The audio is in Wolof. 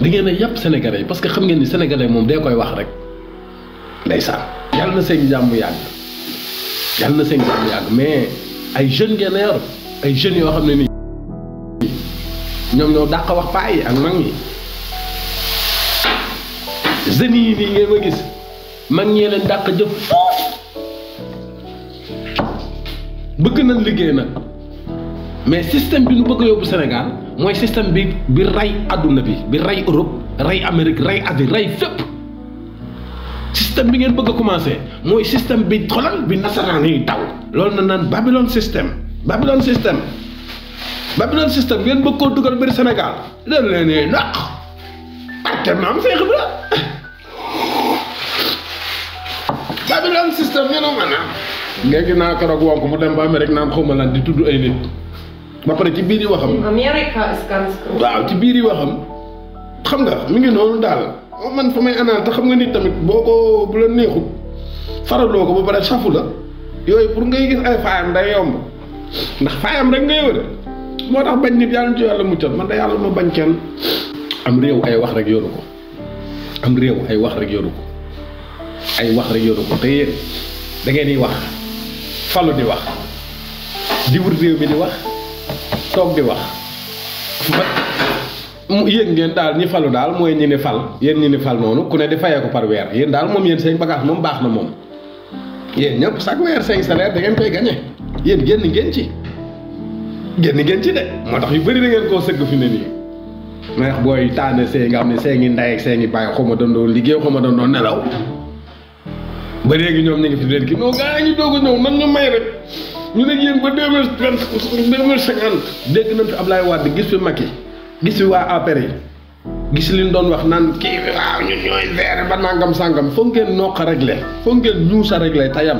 da ngeen a yàpp sénégalais yi parce que xam ngeen ni sénégalais moom day koy wax rek ndeysaan. yàlla na seen jàmm yàgg yàlla na seen jàmm yàgg mais ay jeunes ngeen yor ay jeunes yoo xam ne nii ñoom ñoo dàq wax paa yi ak mag ñi jeunes yi nii ngeen ma gis mag ñee leen dàq jëf foofu bëgg nañ liggéey nag mais système bi ñu bëgg a yóbbu Sénégal mooy système bi rey adduna bi rey Europe rey Amérique rey Asie rey fépp système bi ngeen bëgg a commencé mooy système bi xolal bi nasaraan yi taw loolu na naan Babylone système Babylone système Babylone système ngeen bëgg koo dugal biir Sénégal leen leen naq te maam Seex Ibra Babylone système ñu ne ma naan léegi naa keroog wonk mu dem ba Amérique naan xawma lan di tudd ay nit ba pare ci biir yi waxam waaw ci biir yi waxam xam nga mi ngi noonu daal man fa may anaan te xam nga nit tamit boo ko bu la neexut faraloo ko ba pare safu la yooyu pour ngay gis ay faayam day yomb ndax faayam rek ngay wër moo tax bañ nit yàlla ci yàlla muccal man da yàlla ma bañ kenn am réew ay wax rek yoru ko am réew ay wax rek yoru ko ay wax rek yoru ko te yéen da ngeen di wax falu di wax di wër réew mi di wax toog di wax yéen ngeen daal ñi falu daal mooy ñi ni fal yéen ñi ni fal noonu ku ne di fayee ko par weer yéen daal moom yéen seen bagage moom baax na moom yéen ñëpp chaque weer seen salaire da ngeen koy gagné yéen génn ngeen ci de moo tax yu bëri da ngeen koo sëgg fi ne nii mais booy taane see nga xam ne see ngi ndey ak see ngi bàyyi xaw ma doon liggéey xaw ma doon nelaw ba léegi ñoom ñu ngi fi leen kii non gars yi ñu doog a ñëw nan ñu may rek ñu ne yéen ba 2050 dégg nañ fi Ablaye Wade gis fi Macky gis fi waa APR yi gis li ñu doon wax naan kii waaw ñun ñooy vert ba nangam sangam foog ngeen noq a réglé foog ngeen ñuus a réglé tayam